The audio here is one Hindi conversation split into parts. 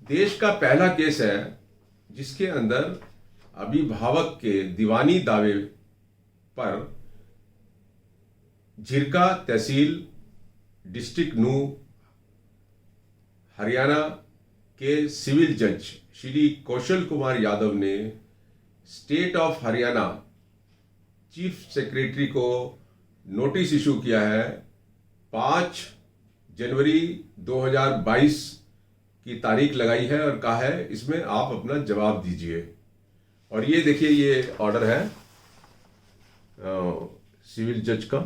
देश का पहला केस है जिसके अंदर अभिभावक के दीवानी दावे पर झिरका तहसील डिस्ट्रिक्ट नू हरियाणा के सिविल जज श्री कौशल कुमार यादव ने state of Haryana chief secretary को नोटिस इशू किया है। 5 जनवरी 2022 की तारीख लगाई है और कहा है इसमें आप अपना जवाब दीजिए। और ये देखिए, ये ऑर्डर है सिविल जज का,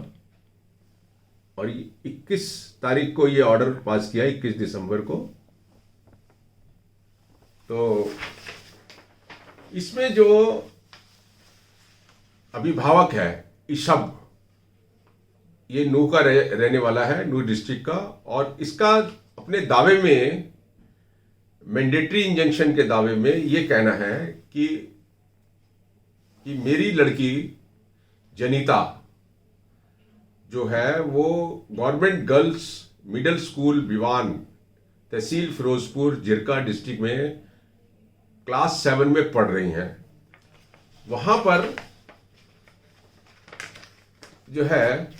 और 21 तारीख को ये ऑर्डर पास किया, 21 दिसंबर को। तो इसमें जो अभिभावक है ईशब, ये नू का रहने वाला है, नू डिस्ट्रिक्ट का, और इसका अपने दावे में, मैंडेटरी इंजंक्शन के दावे में ये कहना है कि मेरी लड़की जनीता जो है वो गवर्नमेंट गर्ल्स मिडिल स्कूल बिवान तहसील फिरोजपुर झिरका डिस्ट्रिक्ट में क्लास 7 में पढ़ रही हैं। वहां पर जो है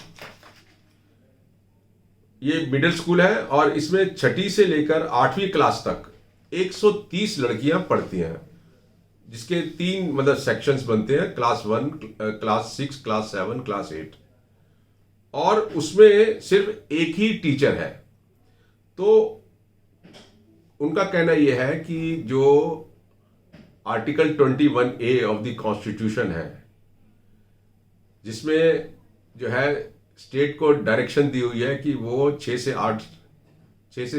ये मिडिल स्कूल है और इसमें 6ठी से लेकर 8वीं क्लास तक 130 लड़कियां पढ़ती हैं, जिसके 3 मतलब सेक्शंस बनते हैं, क्लास 1, क्लास 6, क्लास 7, क्लास 8, और उसमें सिर्फ एक ही टीचर है। तो उनका कहना यह है कि जो article 21A of the constitution है, जिसमें जो है स्टेट को डायरेक्शन दी हुई है कि वो 6 से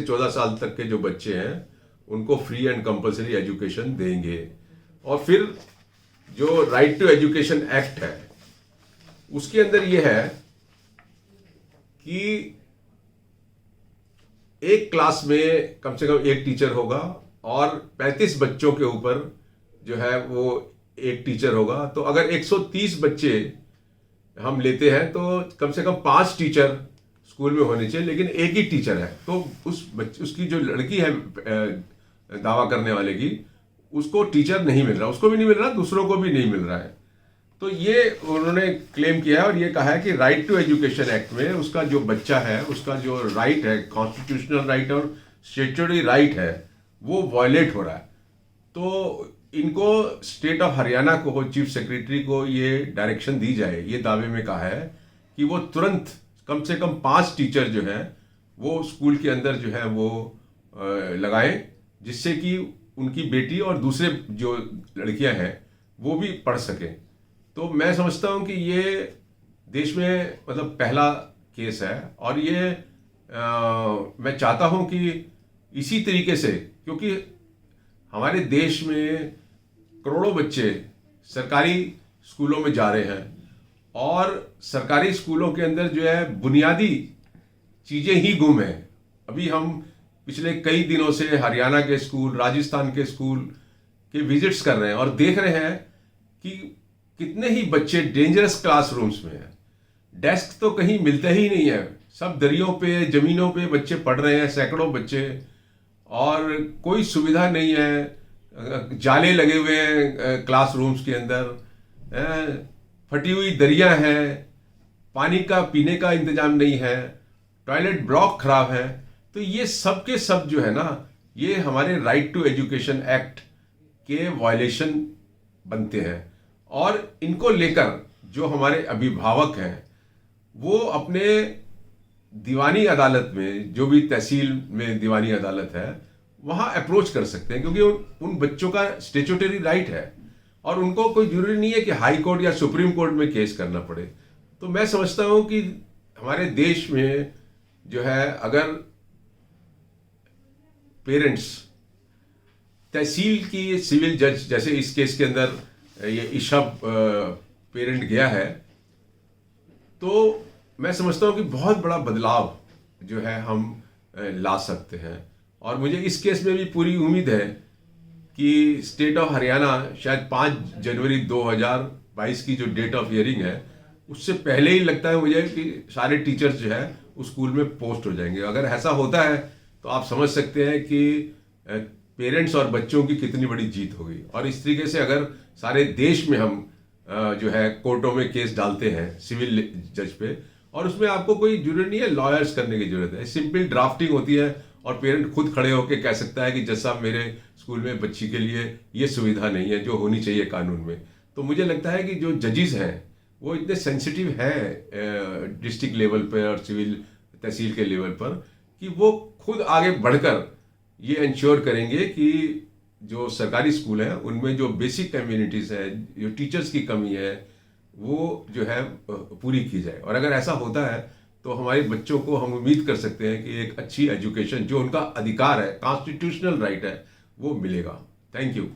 14 साल तक के जो बच्चे हैं उनको फ्री एंड कंपलसरी एजुकेशन देंगे। और फिर जो राइट टू एजुकेशन एक्ट है उसके अंदर ये है कि एक क्लास में कम से कम एक टीचर होगा और 35 बच्चों के ऊपर जो है वो एक टीचर होगा। तो अगर 130 बच्चे हम लेते हैं तो कम से कम 5 टीचर स्कूल में होने चाहिए, लेकिन एक ही टीचर है। तो उसकी जो लड़की है दावा करने वाले की, उसको टीचर नहीं मिल रहा, उसको भी नहीं मिल रहा, दूसरों को भी नहीं मिल रहा है। तो ये उन्होंने क्लेम किया है और ये कहा है कि राइट टू एजुकेशन एक्ट में उसका जो बच्चा है, उसका जो राइट है, कॉन्स्टिट्यूशनल राइट और स्टेचुटरी राइट है, वो वायलेट हो रहा है। तो इनको स्टेट ऑफ हरियाणा को, चीफ सेक्रेटरी को ये डायरेक्शन दी जाए। ये दावे में कहा है कि वो तुरंत कम से कम 5 टीचर जो है वो स्कूल के अंदर जो है वो लगाएं, जिससे कि उनकी बेटी और दूसरे जो लड़कियां हैं वो भी पढ़ सकें। तो मैं समझता हूं कि ये देश में मतलब पहला केस है, और ये मैं चाहता हूं कि इसी तरीके से, क्योंकि हमारे देश में करोड़ों बच्चे सरकारी स्कूलों में जा रहे हैं और सरकारी स्कूलों के अंदर जो है बुनियादी चीज़ें ही गुम हैं। अभी हम पिछले कई दिनों से हरियाणा के स्कूल, राजस्थान के स्कूल के विजिट्स कर रहे हैं और देख रहे हैं कि कितने ही बच्चे डेंजरस क्लासरूम्स में हैं। डेस्क तो कहीं मिलते ही नहीं है, सब दरियों पे, जमीनों पे बच्चे पढ़ रहे हैं, सैकड़ों बच्चे, और कोई सुविधा नहीं है। जाले लगे हुए हैं क्लासरूम्स के अंदर, फटी हुई दरियां हैं, पानी का पीने का इंतजाम नहीं है, टॉयलेट ब्लॉक खराब है। तो ये सब के सब जो है ना, ये हमारे राइट टू एजुकेशन एक्ट के वायलेशन बनते हैं। और इनको लेकर जो हमारे अभिभावक हैं वो अपने दीवानी अदालत में, जो भी तहसील में दीवानी अदालत है, वहां अप्रोच कर सकते हैं, क्योंकि उन बच्चों का स्टेचुटरी राइट है और उनको कोई जरूरी नहीं है कि हाई कोर्ट या सुप्रीम कोर्ट में केस करना पड़े। तो मैं समझता हूं कि हमारे देश में जो है, अगर पेरेंट्स तहसील की सिविल जज, जैसे इस केस के अंदर ये ईशब पेरेंट गया है, तो मैं समझता हूं कि बहुत बड़ा बदलाव जो है हम ला सकते हैं। और मुझे इस केस में भी पूरी उम्मीद है कि स्टेट ऑफ हरियाणा शायद 5 जनवरी 2022 की जो डेट ऑफ हियरिंग है उससे पहले ही लगता है मुझे कि सारे टीचर्स जो है उस स्कूल में पोस्ट हो जाएंगे। अगर ऐसा होता है तो आप समझ सकते हैं कि पेरेंट्स और बच्चों की कितनी बड़ी जीत होगी। और इस तरीके से अगर सारे देश में हम जो है कोर्टों में केस डालते हैं सिविल जज पे, और उसमें आपको कोई जरूरत नहीं है लॉयर्स करने की जरूरत है, सिंपल ड्राफ्टिंग होती है और पेरेंट खुद खड़े होकर कह सकता है कि जज साहब मेरे स्कूल में बच्ची के लिए ये सुविधा नहीं है जो होनी चाहिए कानून में। तो मुझे लगता है कि जो जजेस हैं वो इतने सेंसिटिव हैं डिस्ट्रिक्ट लेवल पर और सिविल तहसील के लेवल पर कि वो खुद आगे बढ़कर ये इंश्योर करेंगे कि जो सरकारी स्कूल हैं उनमें जो बेसिक कम्युनिटीज़ है, जो टीचर्स की कमी है, वो जो है पूरी की जाए। और अगर ऐसा होता है तो हमारे बच्चों को हम उम्मीद कर सकते हैं कि एक अच्छी एजुकेशन जो उनका अधिकार है, कॉन्स्टिट्यूशनल राइट है, वो मिलेगा। Thank you.